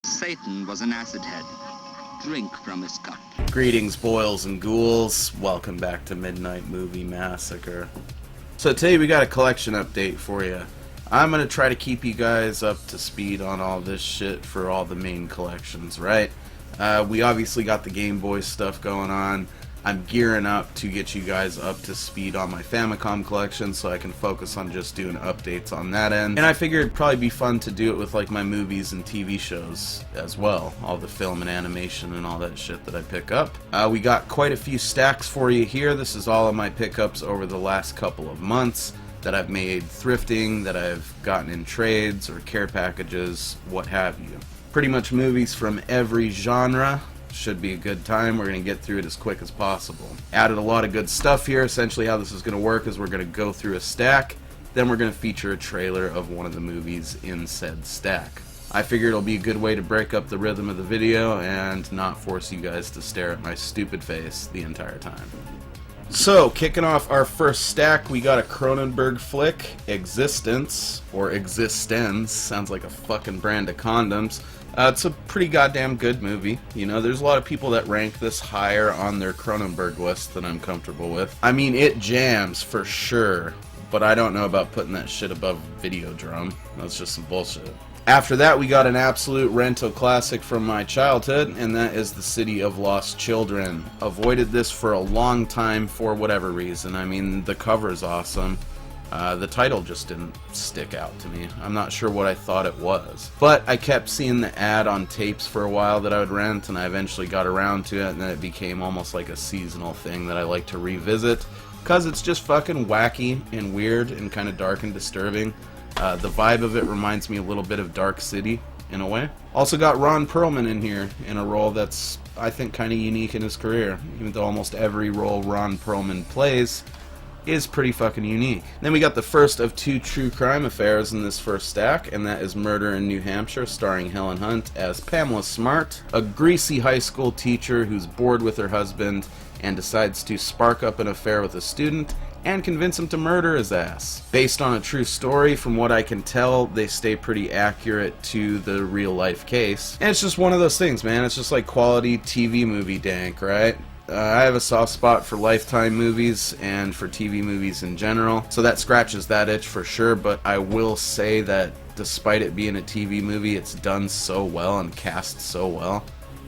Satan was an acid head. Drink from his cup. Greetings, boils and ghouls. Welcome back to Midnight Movie Massacre. So today we got a collection update for you. I'm going to try to keep you guys up to speed on all this shit for all the main collections, right? We obviously got the Game Boy stuff going on. I'm gearing up to get you guys up to speed on my Famicom collection so I can focus on just doing updates on that end. And I figured it'd probably be fun to do it with like my movies and TV shows as well. All the film and animation and all that shit that I pick up. We got quite a few stacks for you here. This is all of my pickups over the last couple of months that I've made thrifting, that I've gotten in trades or care packages, what have you. Pretty much movies from every genre. Should be a good time. We're going to get through it as quick as possible. Added a lot of good stuff here. Essentially how this is going to work is we're going to go through a stack, then we're going to feature a trailer of one of the movies in said stack. I figured it'll be a good way to break up the rhythm of the video and not force you guys to stare at my stupid face the entire time. So, kicking off our first stack, we got a Cronenberg flick, Existence, or Existenz, sounds like a fucking brand of condoms. It's a pretty goddamn good movie. You know, there's a lot of people that rank this higher on their Cronenberg list than I'm comfortable with. I mean, it jams for sure, but I don't know about putting that shit above Videodrome. That's just some bullshit. After that, we got an absolute rental classic from my childhood, and that is The City of Lost Children. Avoided this for a long time for whatever reason. I mean, the cover's awesome. The title just didn't stick out to me. I'm not sure what I thought it was. But I kept seeing the ad on tapes for a while that I would rent, and I eventually got around to it, and then it became almost like a seasonal thing that I like to revisit, because it's just fucking wacky and weird and kind of dark and disturbing. The vibe of it reminds me a little bit of Dark City, in a way. Also got Ron Perlman in here, in a role that's, I think, kind of unique in his career, even though almost every role Ron Perlman plays is pretty fucking unique. Then we got the first of two true crime affairs in this first stack, and that is Murder in New Hampshire, starring Helen Hunt as Pamela Smart, a greasy high school teacher who's bored with her husband and decides to spark up an affair with a student and convince him to murder his ass. Based on a true story, from what I can tell, they stay pretty accurate to the real life case. And it's just one of those things, man. It's just like quality TV movie dank, right? I have a soft spot for Lifetime movies and for TV movies in general, so that scratches that itch for sure, but I will say that despite it being a TV movie, it's done so well and cast so well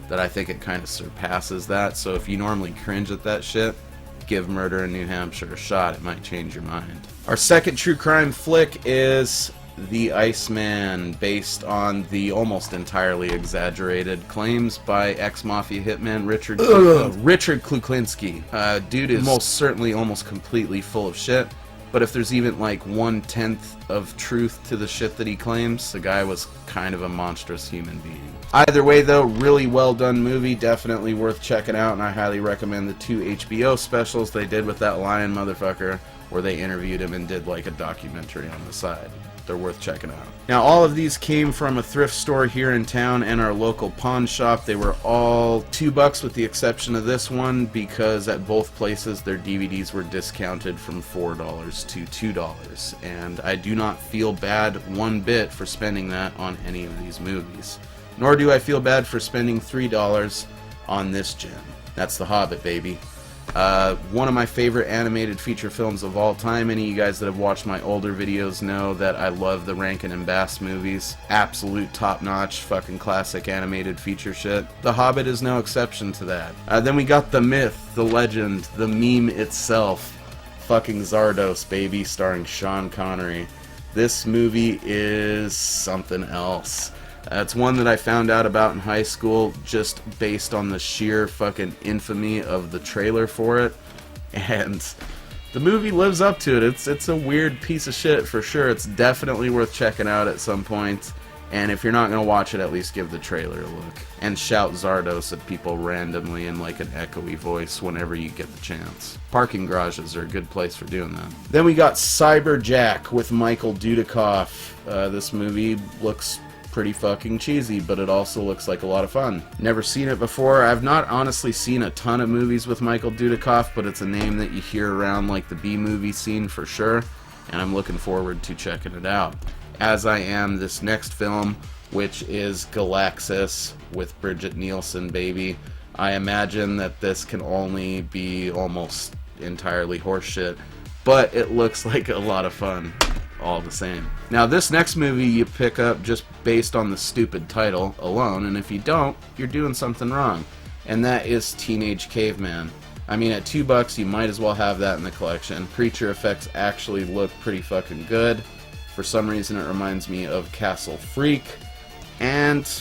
that I think it kind of surpasses that. So if you normally cringe at that shit, give Murder in New Hampshire a shot. It might change your mind. Our second true crime flick is The Iceman, based on the almost entirely exaggerated claims by ex-mafia hitman Richard Kuklinski. Dude is most certainly almost completely full of shit, but if there's even like 1/10 of truth to the shit that he claims, the guy was kind of a monstrous human being. Either way though, really well done movie, definitely worth checking out, and I highly recommend the 2 HBO specials they did with that lion motherfucker, where they interviewed him and did like a documentary on the side. They're worth checking out. Now, all of these came from a thrift store here in town and our local pawn shop. They were all $2 with the exception of this one, because at both places their DVDs were discounted from $4 to $2. And I do not feel bad one bit for spending that on any of these movies. Nor do I feel bad for spending $3 on this gem. That's The Hobbit, baby. One of my favorite animated feature films of all time. Any of you guys that have watched my older videos know that I love the Rankin and Bass movies. Absolute top-notch fucking classic animated feature shit. The Hobbit is no exception to that. Then we got the myth, the legend, the meme itself. Fucking Zardos, baby, starring Sean Connery. This movie is something else. It's one that I found out about in high school just based on the sheer fucking infamy of the trailer for it, and the movie lives up to it. It's a weird piece of shit for sure. It's definitely worth checking out at some point, and if you're not going to watch it, at least give the trailer a look. And shout Zardos at people randomly in like an echoey voice whenever you get the chance. Parking garages are a good place for doing that. Then we got Cyberjack with Michael Dudikoff. This movie looks pretty fucking cheesy, but it also looks like a lot of fun. Never seen it before. I've not honestly seen a ton of movies with Michael Dudikoff, but it's a name that you hear around like the B-movie scene for sure, and I'm looking forward to checking it out. As I am this next film, which is Galaxis with Bridget Nielsen, baby. I imagine that this can only be almost entirely horseshit, but it looks like a lot of fun all the same. Now, this next movie you pick up just based on the stupid title alone, and if you don't, you're doing something wrong, and that is Teenage Caveman. I mean, at $2 you might as well have that in the collection. Creature effects actually look pretty fucking good. For some reason it reminds me of Castle Freak, and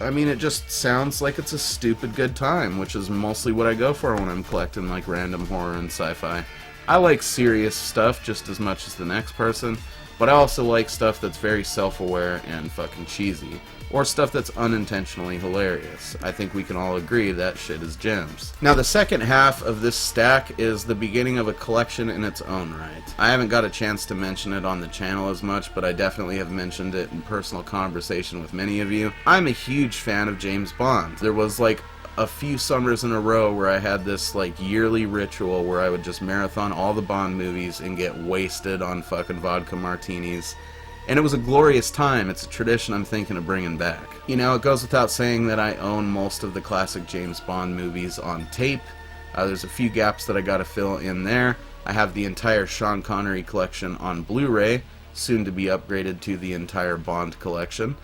I mean, it just sounds like it's a stupid good time, which is mostly what I go for when I'm collecting like random horror and sci-fi. I like serious stuff just as much as the next person, but I also like stuff that's very self-aware and fucking cheesy, or stuff that's unintentionally hilarious. I think we can all agree that shit is gems. Now, the second half of this stack is the beginning of a collection in its own right. I haven't got a chance to mention it on the channel as much, but I definitely have mentioned it in personal conversation with many of you. I'm a huge fan of James Bond. There was like a few summers in a row where I had this like yearly ritual where I would just marathon all the Bond movies and get wasted on fucking vodka martinis. And it was a glorious time. It's a tradition I'm thinking of bringing back. You know, it goes without saying that I own most of the classic James Bond movies on tape. There's a few gaps that I gotta fill in there. I have the entire Sean Connery collection on Blu-ray, soon to be upgraded to the entire Bond collection.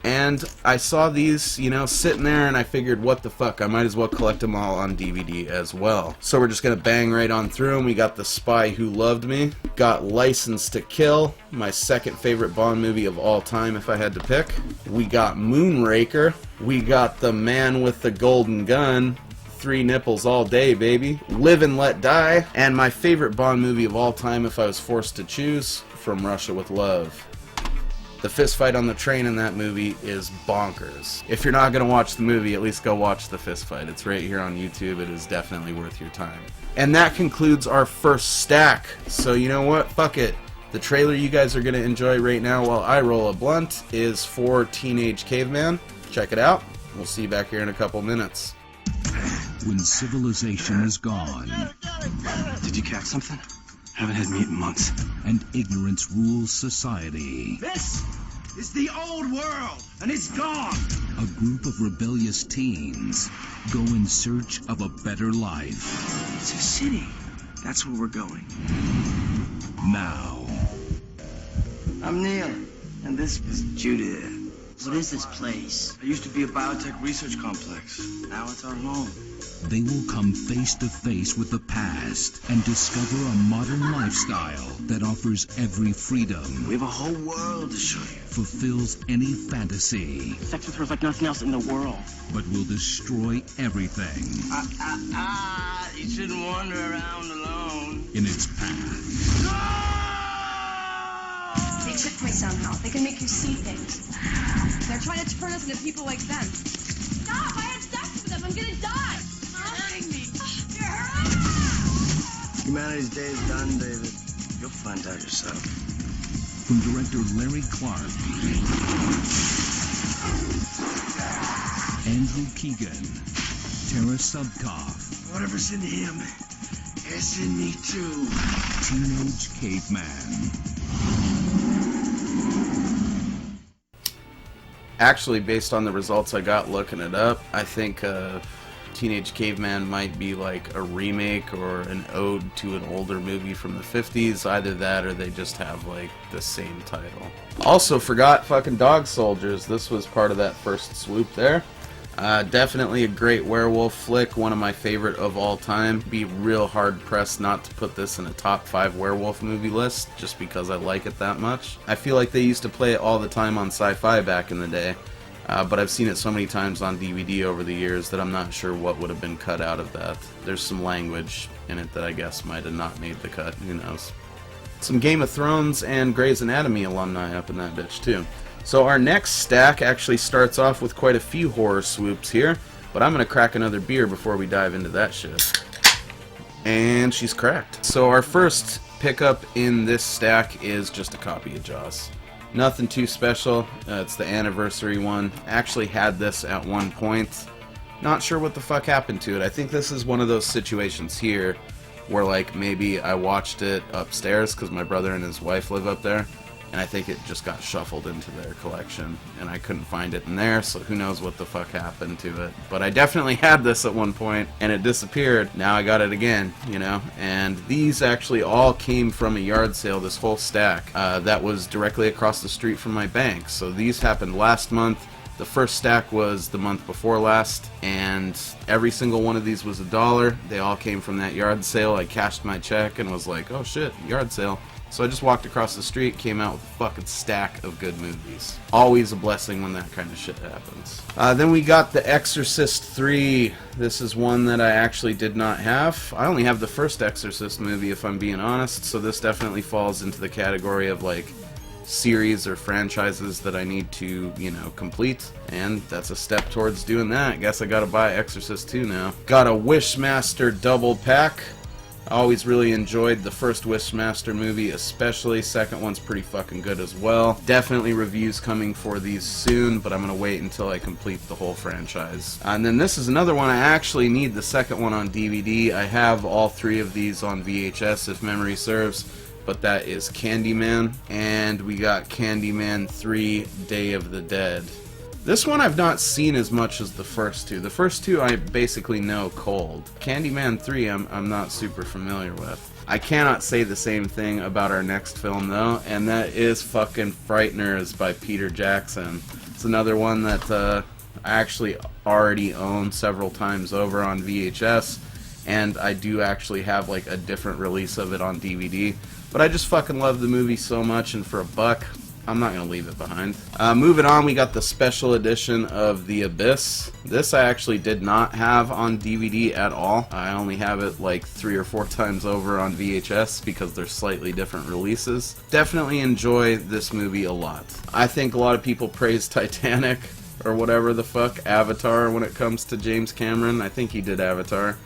And I saw these, you know, sitting there, and I figured, what the fuck, I might as well collect them all on DVD as well. So we're just gonna bang right on through them. We got The Spy Who Loved Me, got License to Kill, my second favorite Bond movie of all time if I had to pick. We got Moonraker, we got The Man with the Golden Gun, 3 nipples all day, baby, Live and Let Die, and my favorite Bond movie of all time if I was forced to choose, From Russia with Love. The fist fight on the train in that movie is bonkers. If you're not going to watch the movie, at least go watch the fist fight. It's right here on YouTube. It is definitely worth your time. And that concludes our first stack. So you know what? Fuck it. The trailer you guys are going to enjoy right now while I roll a blunt is for Teenage Caveman. Check it out. We'll see you back here in a couple minutes. When civilization is gone. Did you catch something? Haven't had meat in months. And ignorance rules society. This is the old world, and it's gone. A group of rebellious teens go in search of a better life. It's a city. That's where we're going. Now. I'm Neil, and this is Judith. What is this place? It used to be a biotech research complex. Now it's our home. They will come face to face with the past and discover a modern lifestyle that offers every freedom, We have a whole world to show you. fulfills any fantasy, Sex with her is like nothing else in the world. but will destroy everything You shouldn't wander around alone. in its path. They tricked me somehow. They can make you see things. They're trying to turn us into people like them. Stop! I had sex with them. I'm gonna die. You're hurting me. You're hurting me. Humanity's day is done, David. You'll find out yourself. From director Larry Clark, Andrew Keegan, Tara Subkoff, Whatever's in him, it's in me too. Teenage Caveman. Actually, based on the results I got looking it up, I think Teenage Caveman might be like a remake or an ode to an older movie from the 50s. Either that or they just have like the same title. Also forgot fucking Dog Soldiers. This was part of that first swoop there. Definitely a great werewolf flick, one of my favorite of all time. Be real hard pressed not to put this in a top 5 werewolf movie list, just because I like it that much. I feel like they used to play it all the time on Sci-Fi back in the day, but I've seen it so many times on DVD over the years that I'm not sure what would have been cut out of that. There's some language in it that I guess might have not made the cut, who knows. Some Game of Thrones and Grey's Anatomy alumni up in that bitch too. So our next stack actually starts off with quite a few horror swoops here, but I'm going to crack another beer before we dive into that shit. And she's cracked. So our first pickup in this stack is just a copy of Jaws. Nothing too special. It's the anniversary one. Actually had this at one point. Not sure what the fuck happened to it. I think this is one of those situations here where like maybe I watched it upstairs because my brother and his wife live up there. and I think it just got shuffled into their collection, and I couldn't find it in there, so who knows what the fuck happened to it. But I definitely had this at one point, and it disappeared. Now I got it again, you know, and these actually all came from a yard sale, this whole stack, that was directly across the street from my bank. So these happened last month. The first stack was the month before last, and every single one of these was $1. They all came from that yard sale. I cashed my check and was like, oh shit, yard sale. So I just walked across the street, came out with a fucking stack of good movies. Always a blessing when that kind of shit happens. Then we got The Exorcist 3. This is one that I actually did not have. I only have the first Exorcist movie, if I'm being honest, so this definitely falls into the category of like series or franchises that I need to, you know, complete, and that's a step towards doing that. Guess I gotta buy Exorcist 2 now. Got a Wishmaster double pack. I always really enjoyed the first Wishmaster movie, especially. Second one's pretty fucking good as well. Definitely reviews coming for these soon, but I'm gonna wait until I complete the whole franchise. And then this is another one. I actually need the second one on DVD. I have all three of these on VHS if memory serves, but that is Candyman, and we got Candyman 3 Day of the Dead. This one I've not seen as much as the first two. The first two I basically know cold. Candyman 3 I'm not super familiar with. I cannot say the same thing about our next film though, and that is fucking Frighteners by Peter Jackson. It's another one that I actually already own several times over on VHS, and I do actually have like a different release of it on DVD. But I just fucking love the movie so much, and for $1, I'm not going to leave it behind. Moving on, we got the special edition of The Abyss. This I actually did not have on DVD at all. I only have it like 3 or 4 times over on VHS because they're slightly different releases. Definitely enjoy this movie a lot. I think a lot of people praise Titanic or whatever the fuck, Avatar, when it comes to James Cameron. I think he did Avatar.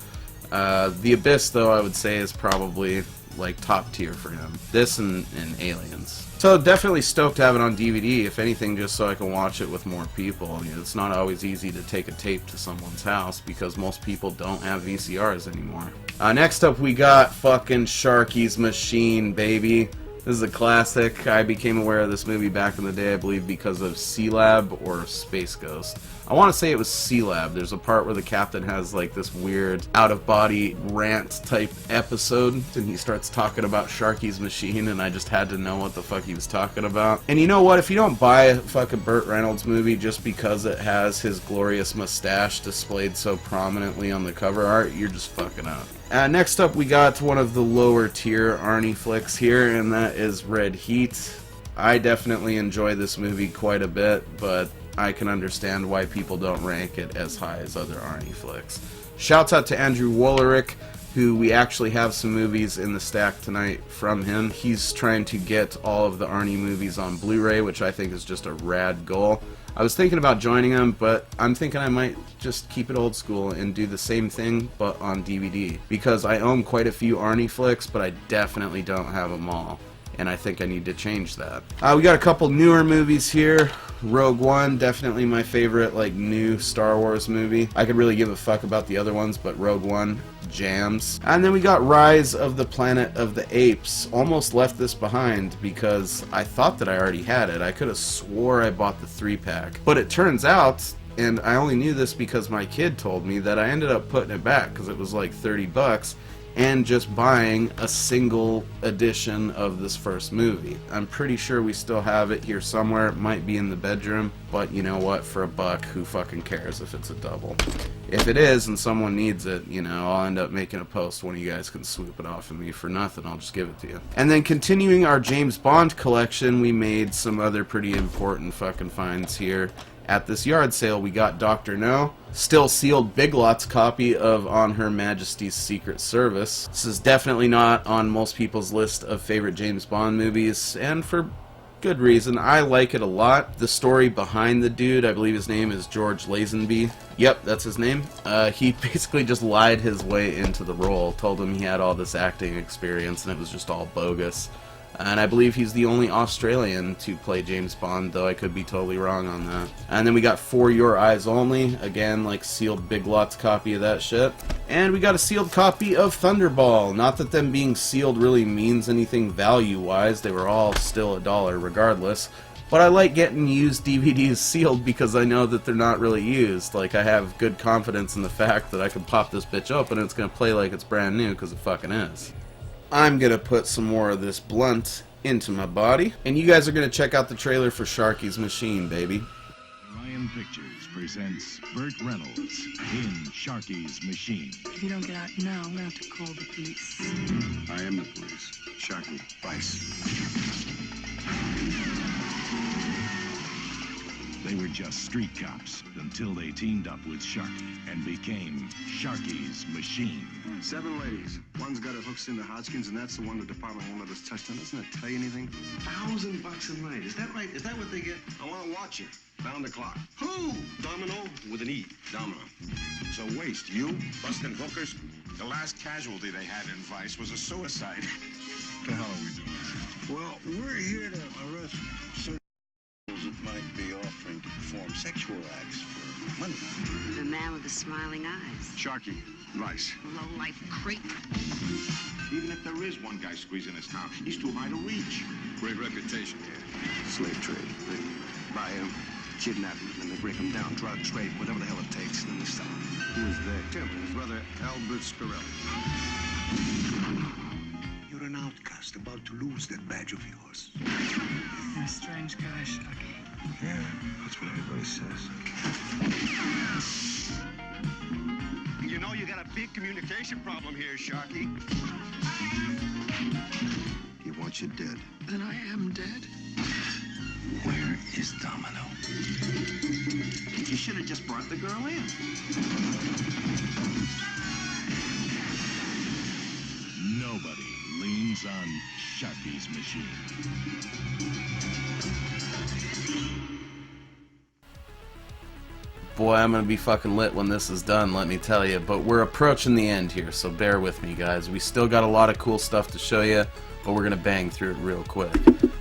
The Abyss, though, I would say is probably like top tier for him. This and Aliens. So definitely stoked to have it on DVD, if anything, just so I can watch it with more people. You know, it's not always easy to take a tape to someone's house because most people don't have VCRs anymore. Next up we got fucking Sharky's Machine, baby. This is a classic. I became aware of this movie back in the day, I believe, because of C-Lab or Space Ghost. I want to say it was C-Lab. There's a part where the captain has like this weird out-of-body rant type episode, and he starts talking about Sharky's Machine, and I just had to know what the fuck he was talking about. And you know what? If you don't buy a fucking Burt Reynolds movie just because it has his glorious mustache displayed so prominently on the cover art, you're just fucking up. Next up, we got one of the lower tier Arnie flicks here, and that is Red Heat. I definitely enjoy this movie quite a bit, but I can understand why people don't rank it as high as other Arnie flicks. Shouts out to Andrew Wollerick, who we actually have some movies in the stack tonight from him. He's trying to get all of the Arnie movies on Blu-ray, which I think is just a rad goal. I was thinking about joining him, but I'm thinking I might just keep it old school and do the same thing, but on DVD. Because I own quite a few Arnie flicks, but I definitely don't have them all. And I think I need to change that. We got a couple newer movies here. Rogue One, definitely my favorite, like, new Star Wars movie. I could really give a fuck about the other ones, but Rogue One jams. And then we got Rise of the Planet of the Apes. Almost left this behind because I thought that I already had it. I could have swore I bought the 3-pack. But it turns out, and I only knew this because my kid told me, that I ended up putting it back because it was like $30 and just buying a single edition of this first movie. I'm pretty sure we still have it here somewhere. It might be in the bedroom, but you know what? For $1, who fucking cares if it's a double? If it is and someone needs it, you know, I'll end up making a post. One of you guys can swoop it off of me for nothing. I'll just give it to you. And then continuing our James Bond collection, we made some other pretty important fucking finds here. At this yard sale, we got Dr. No, still sealed Big Lots copy of On Her Majesty's Secret Service. This is definitely not on most people's list of favorite James Bond movies, and for good reason. I like it a lot. The story behind the dude, I believe his name is George Lazenby. Yep, that's his name. He basically just lied his way into the role, told him he had all this acting experience, and it was just all bogus. And I believe he's the only Australian to play James Bond, though I could be totally wrong on that. And then we got For Your Eyes Only, again, like sealed Big Lots copy of that shit. And we got a sealed copy of Thunderball. Not that them being sealed really means anything value-wise, they were all still $1 regardless. But I like getting used DVDs sealed because I know that they're not really used. Like, I have good confidence in the fact that I can pop this bitch open and it's gonna play like it's brand new, because it fucking is. I'm gonna put some more of this blunt into my body, and you guys are gonna check out the trailer for Sharky's Machine, baby. Orion Pictures presents Burt Reynolds in Sharky's Machine. If you don't get out now, I'm gonna have to call the police. I am the police. Sharky, Vice. They were just street cops until they teamed up with Sharky and became Sharky's Machine. 7 ladies. One's got her hooks into Hodgkins, and that's the one the department won't let us touch. Now, doesn't that tell you anything? $1,000 a night. Is that right? Is that what they get? I want to watch it. Found the clock. Who? Domino with an E. Domino. So waste, you busting hookers? The last casualty they had in Vice was a suicide. What the hell are we doing? Well, we're here to arrest certain that might be offering to perform sexual acts for money. The man with the smiling eyes. Sharky, Vice. Low-life creep. Even if there is one guy squeezing his town, he's too high to reach. Great reputation here. Slave trade. They buy him, kidnap him, and they break him down, drugs, rape, whatever the hell it takes, and then they sell him. Who is that? Tim, his brother, Albert Scarelli. You're an outcast about to lose that badge of yours. You're a strange guy, Sharky. Yeah, that's what everybody says. You know you got a big communication problem here, Sharky. You want you dead. Then I am dead. Where is Domino? You should have just brought the girl in. Nobody leans on Sharky's Machine. Boy, I'm gonna be fucking lit when this is done, let me tell you. But we're approaching the end here, so bear with me, guys. We still got a lot of cool stuff to show you, but we're gonna bang through it real quick.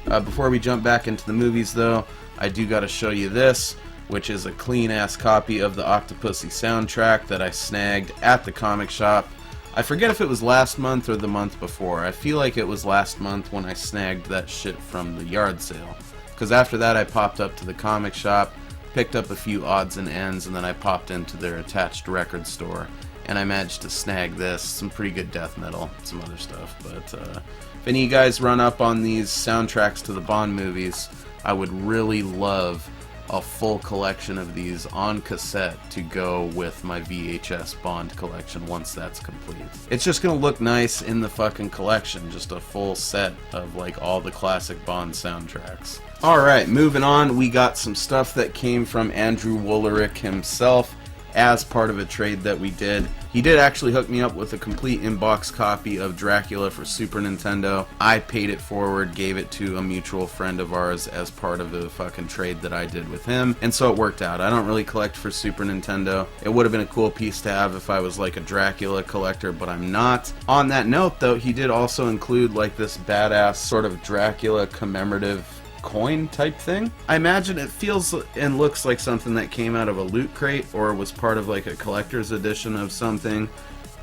Before we jump back into the movies, though, I do gotta show you this, which is a clean-ass copy of the Octopussy soundtrack that I snagged at the comic shop. I forget if it was last month or the month before. I feel like it was last month when I snagged that shit from the yard sale. Because after that, I popped up to the comic shop, picked up a few odds and ends, and then I popped into their attached record store, and I managed to snag this, some pretty good death metal, some other stuff. But if any of you guys run up on these soundtracks to the Bond movies, I would really love a full collection of these on cassette to go with my VHS Bond collection once that's complete. It's just gonna look nice in the fucking collection, just a full set of like all the classic Bond soundtracks. Alright, moving on, we got some stuff that came from Andrew Woolrich himself as part of a trade that we did. He did actually hook me up with a complete in-box copy of Dracula for Super Nintendo. I paid it forward, gave it to a mutual friend of ours as part of a fucking trade that I did with him, and so it worked out. I don't really collect for Super Nintendo. It would have been a cool piece to have if I was like a Dracula collector, but I'm not. On that note, though, he did also include like this badass sort of Dracula commemorative coin type thing. I imagine it feels and looks like something that came out of a loot crate or was part of like a collector's edition of something.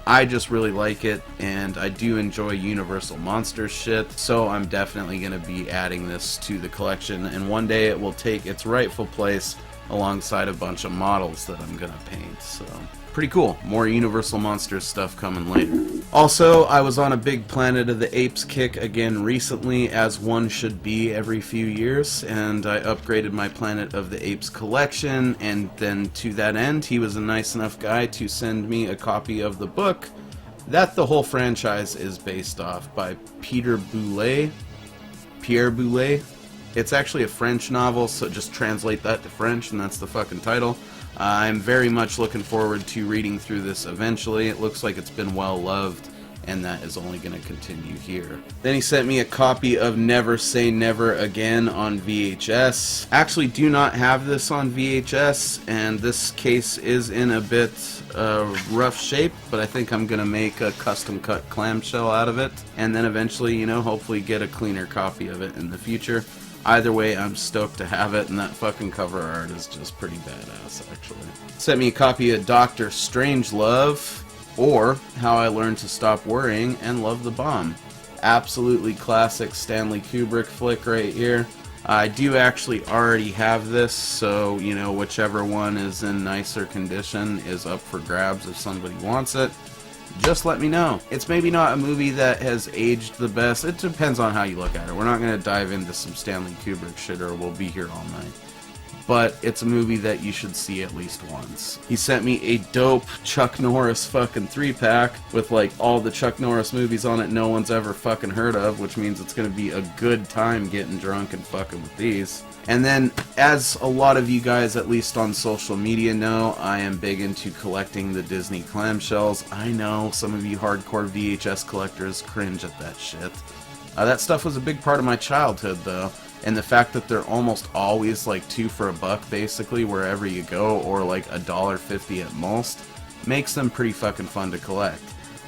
I just really like it, and I do enjoy Universal Monsters shit, so I'm definitely going to be adding this to the collection, and one day it will take its rightful place alongside a bunch of models that I'm going to paint, so pretty cool. More Universal Monsters stuff coming later. Also, I was on a big Planet of the Apes kick again recently, as one should be every few years, and I upgraded my Planet of the Apes collection, and then to that end, he was a nice enough guy to send me a copy of the book that the whole franchise is based off by Pierre Boulet. It's actually a French novel, so just translate that to French, and that's the fucking title. I'm very much looking forward to reading through this eventually. It looks like it's been well loved, and that is only going to continue here. Then he sent me a copy of Never Say Never Again on VHS. Actually do not have this on VHS, and this case is in a bit rough shape, but I think I'm going to make a custom cut clamshell out of it, and then eventually, you know, hopefully get a cleaner copy of it in the future. Either way, I'm stoked to have it, and that fucking cover art is just pretty badass, actually. Sent me a copy of Dr. Strangelove, or How I Learned to Stop Worrying and Love the Bomb. Absolutely classic Stanley Kubrick flick right here. I do actually already have this, so, you know, whichever one is in nicer condition is up for grabs if somebody wants it. Just let me know. It's maybe not a movie that has aged the best. It depends on how you look at it. We're not going to dive into some Stanley Kubrick shit or we'll be here all night. But it's a movie that you should see at least once. He sent me a dope Chuck Norris fucking 3-pack with like all the Chuck Norris movies on it no one's ever fucking heard of, which means it's going to be a good time getting drunk and fucking with these. And then, as a lot of you guys, at least on social media, know, I am big into collecting the Disney clamshells. I know some of you hardcore VHS collectors cringe at that shit. That stuff was a big part of my childhood, though. And the fact that they're almost always like $2 for $1 basically wherever you go, or like $1.50 at most, makes them pretty fucking fun to collect.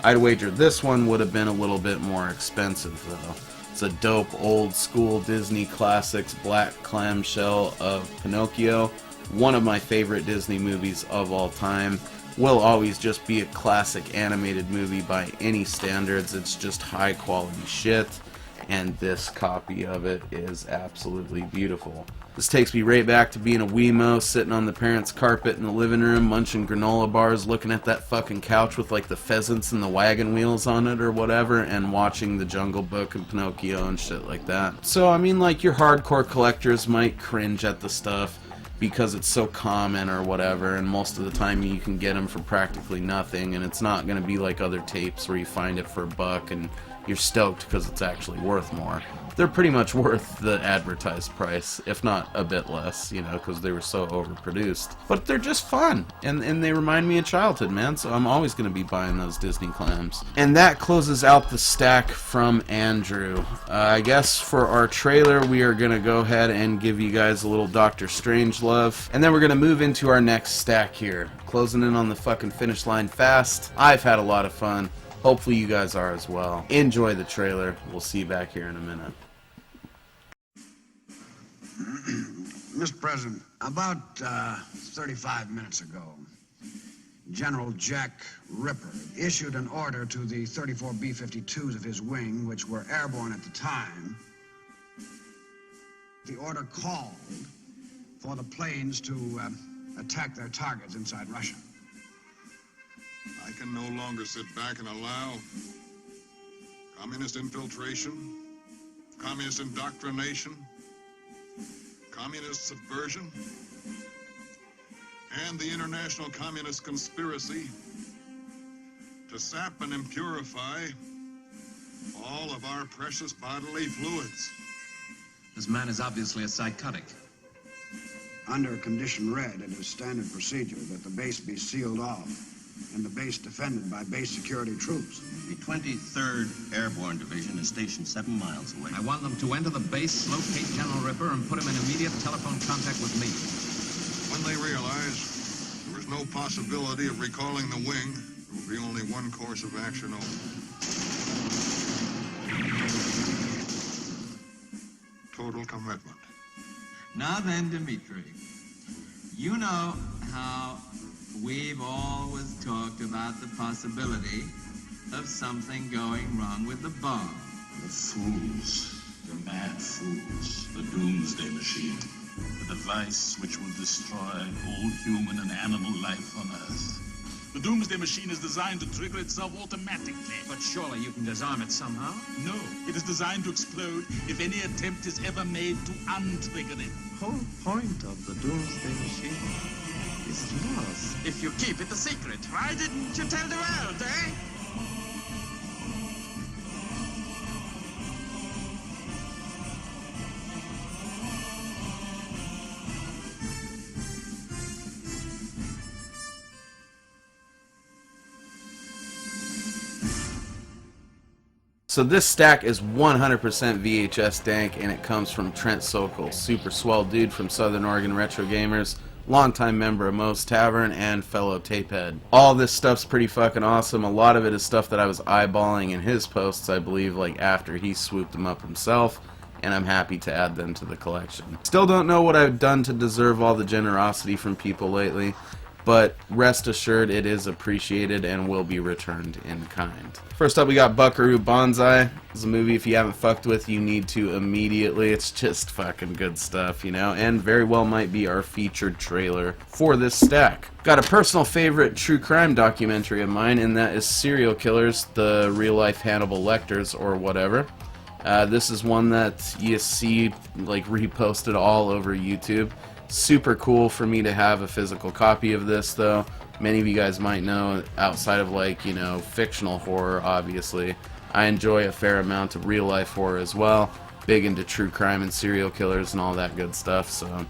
I'd wager this one would have been a little bit more expensive though. It's a dope old school Disney Classics black clamshell of Pinocchio, one of my favorite Disney movies of all time. Will always just be a classic animated movie by any standards. It's just high quality shit. And this copy of it is absolutely beautiful. This takes me right back to being a Weemo, sitting on the parents' carpet in the living room, munching granola bars, looking at that fucking couch with like the pheasants and the wagon wheels on it or whatever, and watching The Jungle Book and Pinocchio and shit like that. So, I mean, like, your hardcore collectors might cringe at the stuff because it's so common or whatever, and most of the time you can get them for practically nothing, and it's not going to be like other tapes where you find it for $1 and you're stoked because it's actually worth more. They're pretty much worth the advertised price, if not a bit less, you know, because they were so overproduced. But they're just fun, and they remind me of childhood, man, so I'm always going to be buying those Disney clams. And that closes out the stack from Andrew. I guess for our trailer, we are going to go ahead and give you guys a little Dr. Strangelove, and then we're going to move into our next stack here. Closing in on the fucking finish line fast. I've had a lot of fun. Hopefully you guys are as well. Enjoy the trailer. We'll see you back here in a minute. Mr. President, about 35 minutes ago, General Jack Ripper issued an order to the 34 B-52s of his wing, which were airborne at the time. The order called for the planes to attack their targets inside Russia. I can no longer sit back and allow communist infiltration, communist indoctrination, communist subversion, and the international communist conspiracy to sap and impurify all of our precious bodily fluids. This man is obviously a psychotic. Under condition red, it is standard procedure that the base be sealed off and the base defended by base security troops. The 23rd Airborne Division is stationed 7 miles away. I want them to enter the base, locate General Ripper, and put him in immediate telephone contact with me. When they realized there was no possibility of recalling the wing, there would be only one course of action open. Total commitment. Now then, Dmitri, you know how we've always talked about the possibility of something going wrong with the bomb. The fools, the mad fools, the doomsday machine, the device which will destroy all human and animal life on Earth. The doomsday machine is designed to trigger itself automatically. But surely you can disarm it somehow? No, it is designed to explode if any attempt is ever made to untrigger it. The whole point of the doomsday machine is lost if you keep it a secret. Why didn't you tell the world, eh? So this stack is 100% VHS dank, and it comes from Trent Sokol, super swell dude from Southern Oregon Retro Gamers, longtime member of Moe's Tavern, and fellow tapehead. All this stuff's pretty fucking awesome. A lot of it is stuff that I was eyeballing in his posts, I believe, like after he swooped them up himself, and I'm happy to add them to the collection. Still don't know what I've done to deserve all the generosity from people lately, but rest assured it is appreciated and will be returned in kind. First up, we got Buckaroo Banzai. It's a movie, if you haven't fucked with, you need to immediately. It's just fucking good stuff, you know, and very well might be our featured trailer for this stack. Got a personal favorite true crime documentary of mine, and that is Serial Killers, the real-life Hannibal Lecters, or whatever. This is one that you see, like, reposted all over YouTube. Super cool for me to have a physical copy of this, though. Many of you guys might know, outside of, like, you know, fictional horror, obviously, I enjoy a fair amount of real-life horror as well. Big into true crime and serial killers and all that good stuff, so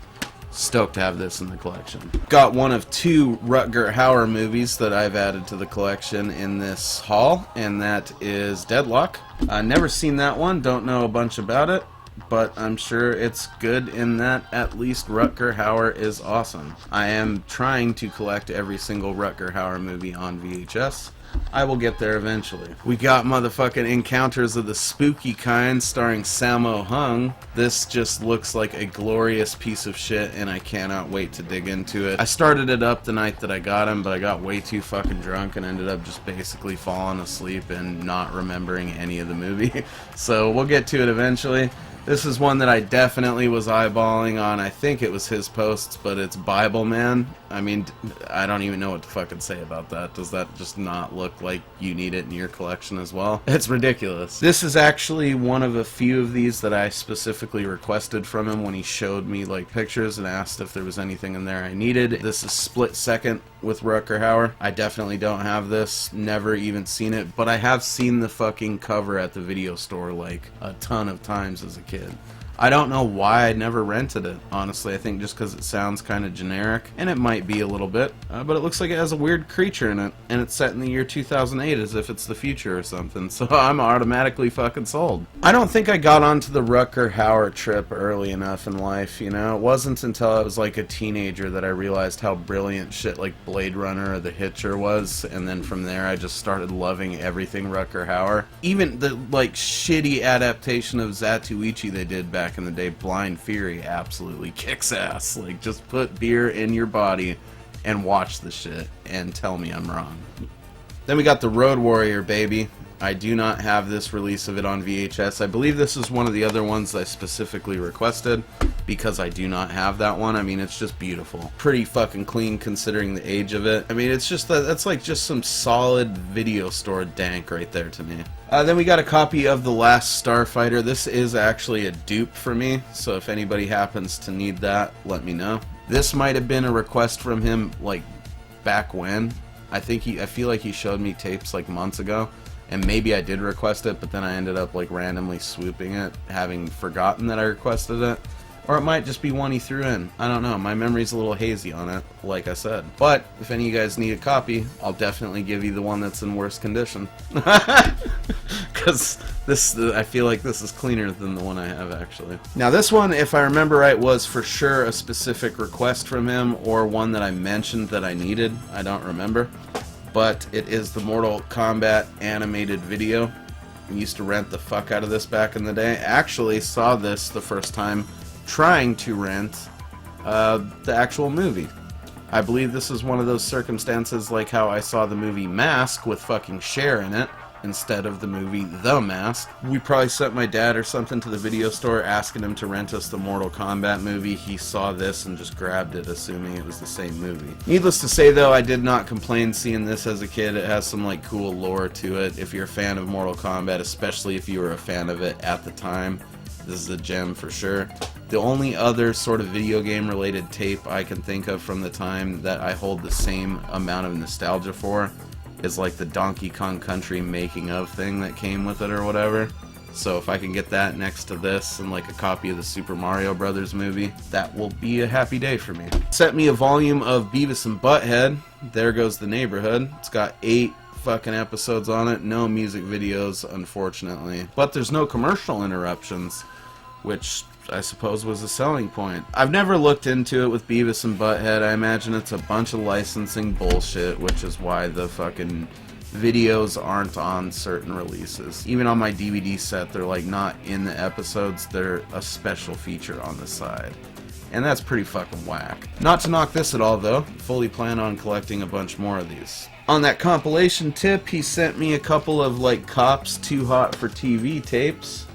stoked to have this in the collection. Got one of two Rutger Hauer movies that I've added to the collection in this haul, and that is Deadlock. Never seen that one, don't know a bunch about it, but I'm sure it's good in that at least Rutger Hauer is awesome. I am trying to collect every single Rutger Hauer movie on VHS. I will get there eventually. We got motherfucking Encounters of the Spooky Kind starring Sammo Hung. This just looks like a glorious piece of shit, and I cannot wait to dig into it. I started it up the night that I got him, but I got way too fucking drunk and ended up just basically falling asleep and not remembering any of the movie. So we'll get to it eventually. This is one that I definitely was eyeballing on, I think it was his posts, but it's Bible Man. I mean, I don't even know what to fucking say about that. Does that just not look like you need it in your collection as well? It's ridiculous. This is actually one of a few of these that I specifically requested from him when he showed me like pictures and asked if there was anything in there I needed. This is Split Second with Rutger Hauer. I definitely don't have this, never even seen it, but I have seen the fucking cover at the video store like a ton of times as a kid. I don't know why I never rented it, honestly. I think just because it sounds kind of generic, and it might be a little bit, but it looks like it has a weird creature in it, and it's set in the year 2008 as if it's the future or something, so I'm automatically fucking sold. I don't think I got onto the Rutger Hauer trip early enough in life, you know? It wasn't until I was like a teenager that I realized how brilliant shit like Blade Runner or The Hitcher was, and then from there I just started loving everything Rutger Hauer. Even the like shitty adaptation of Zatoichi they did back in the day, Blind Fury, absolutely kicks ass. Like, just put beer in your body and watch the shit and tell me I'm wrong. Then we got the Road Warrior, baby. I do not have this release of it on VHS. I believe this is one of the other ones I specifically requested because I do not have that one. I mean, it's just beautiful. Pretty fucking clean considering the age of it. I mean, it's just that's like just some solid video store dank right there to me. Then we got a copy of The Last Starfighter. This is actually a dupe for me, so if anybody happens to need that, let me know. This might have been a request from him like back when. I feel like he showed me tapes like months ago. And maybe I did request it, but then I ended up like randomly swooping it, having forgotten that I requested it. Or it might just be one he threw in. I don't know. My memory's a little hazy on it, like I said. But if any of you guys need a copy, I'll definitely give you the one that's in worse condition. Because I feel like this is cleaner than the one I have, actually. Now this one, if I remember right, was for sure a specific request from him, or one that I mentioned that I needed. I don't remember. But it is the Mortal Kombat animated video. I used to rent the fuck out of this back in the day. Actually saw this the first time trying to rent the actual movie. I believe this is one of those circumstances like how I saw the movie Mask with fucking Cher in it instead of the movie The Mask. We probably sent my dad or something to the video store asking him to rent us the Mortal Kombat movie. He saw this and just grabbed it assuming it was the same movie. Needless to say though, I did not complain seeing this as a kid. It has some like cool lore to it. If you're a fan of Mortal Kombat, especially if you were a fan of it at the time, this is a gem for sure. The only other sort of video game related tape I can think of from the time that I hold the same amount of nostalgia for is like the Donkey Kong Country making of thing that came with it or whatever. So if I can get that next to this and like a copy of the Super Mario Brothers movie, that will be a happy day for me. Sent me a volume of Beavis and Butthead, There Goes the Neighborhood. It's got 8 fucking episodes on it. No music videos, unfortunately. But there's no commercial interruptions, which I suppose was a selling point. I've never looked into it with Beavis and Butthead. I imagine it's a bunch of licensing bullshit, which is why the fucking videos aren't on certain releases. Even on my DVD set, they're like not in the episodes, they're a special feature on the side. And that's pretty fucking whack. Not to knock this at all though, fully plan on collecting a bunch more of these. On that compilation tip, he sent me a couple of like Cops Too Hot for TV tapes.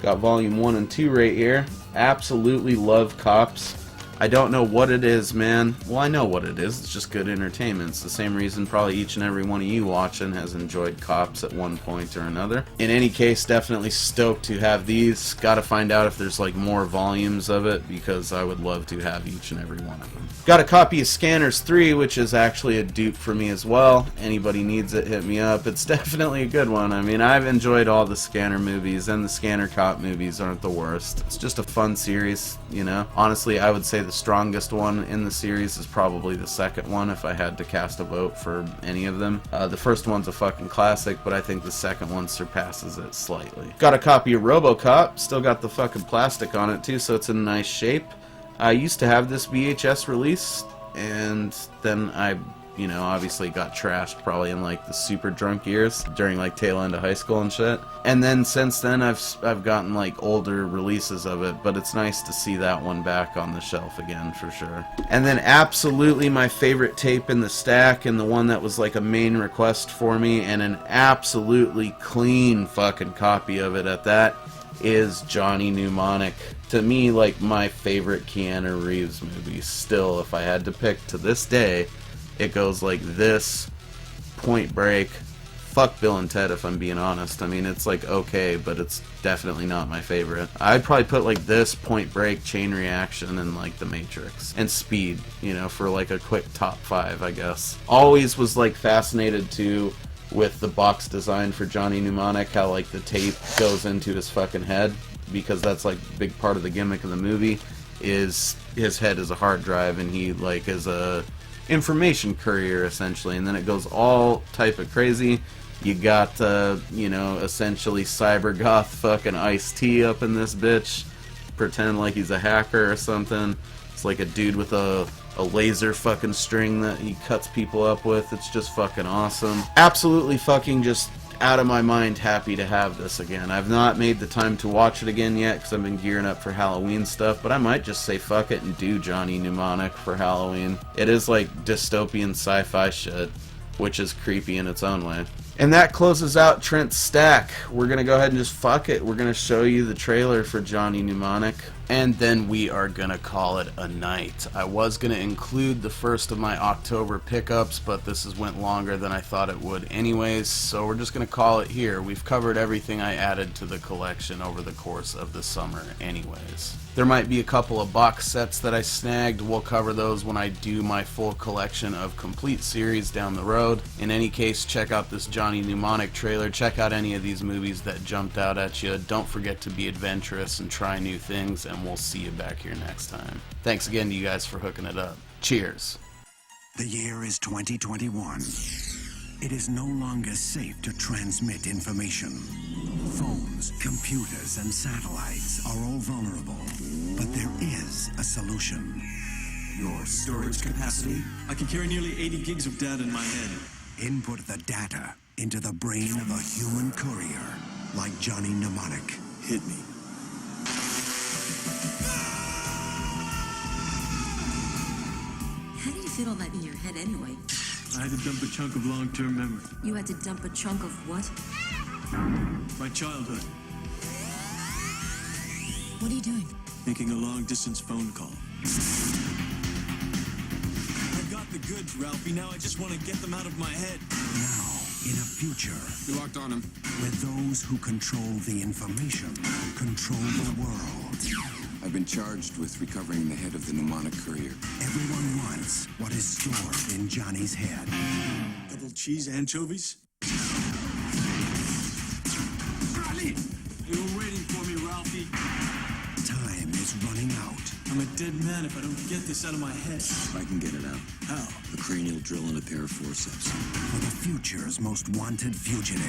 Got volume 1 and 2 right here. Absolutely love Cops. I don't know what it is, man. Well, I know what it is. It's just good entertainment. It's the same reason probably each and every one of you watching has enjoyed Cops at one point or another. In any case, definitely stoked to have these. Gotta find out if there's like more volumes of it, because I would love to have each and every one of them. Got a copy of Scanners 3, which is actually a dupe for me as well. Anybody needs it, hit me up. It's definitely a good one. I mean, I've enjoyed all the Scanner movies, and the Scanner Cop movies aren't the worst. It's just a fun series, you know? Honestly, I would say the strongest one in the series is probably the second one if I had to cast a vote for any of them. The first one's a fucking classic, but I think the second one surpasses it slightly. Got a copy of RoboCop, still got the fucking plastic on it too, so it's in nice shape. I used to have this VHS release, and then I, you know, obviously got trashed probably in like the super drunk years during like tail end of high school and shit. And then since then I've gotten like older releases of it, but it's nice to see that one back on the shelf again for sure. And then absolutely my favorite tape in the stack, and the one that was like a main request for me, and an absolutely clean fucking copy of it at that, is Johnny Mnemonic. To me, like my favorite Keanu Reeves movie. Still, if I had to pick to this day, it goes like this, Point Break, fuck Bill and Ted if I'm being honest. I mean, it's like okay, but it's definitely not my favorite. I'd probably put like this, Point Break, Chain Reaction, and like The Matrix. And Speed, you know, for like a quick top 5, I guess. Always was like fascinated too with the box design for Johnny Mnemonic, how like the tape goes into his fucking head, because that's like a big part of the gimmick of the movie, is his head is a hard drive and he like is a information courier essentially, and then it goes all type of crazy. You got you know, essentially cyber goth fucking Ice-T up in this bitch, pretend like he's a hacker or something. It's like a dude with a laser fucking string that he cuts people up with. It's just fucking awesome. Absolutely fucking just out of my mind happy to have this again. I've not made the time to watch it again yet because I've been gearing up for Halloween stuff, but I might just say fuck it and do Johnny Mnemonic for Halloween. It is like dystopian sci-fi shit, which is creepy in its own way. And that closes out Trent's stack. We're gonna go ahead and just fuck it. We're gonna show you the trailer for Johnny Mnemonic, and then we are gonna call it a night. I was gonna include the first of my October pickups, but this has went longer than I thought it would anyways, so we're just gonna call it here. We've covered everything I added to the collection over the course of the summer anyways. There might be a couple of box sets that I snagged. We'll cover those when I do my full collection of complete series down the road. In any case, check out this Johnny Mnemonic trailer. Check out any of these movies that jumped out at you. Don't forget to be adventurous and try new things, and we'll see you back here next time. Thanks again to you guys for hooking it up. Cheers. The year is 2021. It is no longer safe to transmit information. Phones, computers, and satellites are all vulnerable. But there is a solution. Your storage capacity? I can carry nearly 80 gigs of data in my head. Input the data into the brain of a human courier, like Johnny Mnemonic. Hit me. How do you fit all that in your head anyway? I had to dump a chunk of long-term memory. You had to dump a chunk of what? My childhood. What are you doing? Making a long-distance phone call. I've got the goods, Ralphie. Now I just want to get them out of my head. Now, in a future... You locked on him. Where those who control the information control the world. I've been charged with recovering the head of the mnemonic courier. Everyone wants what is stored in Johnny's head. Double cheese anchovies? Charlie! You were waiting for me, Ralphie. Time is running out. I'm a dead man if I don't get this out of my head. I can get it out. How? A cranial drill and a pair of forceps. For the future's most wanted fugitive.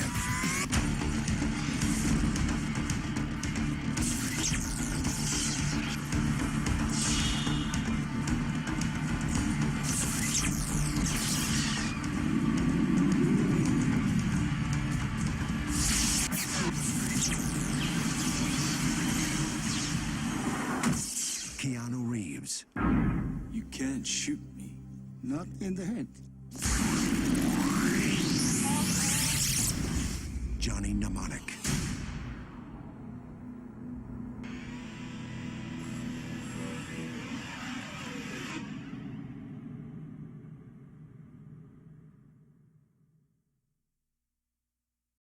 Keanu Reeves. You can't shoot me. Not in the head. Johnny Mnemonic.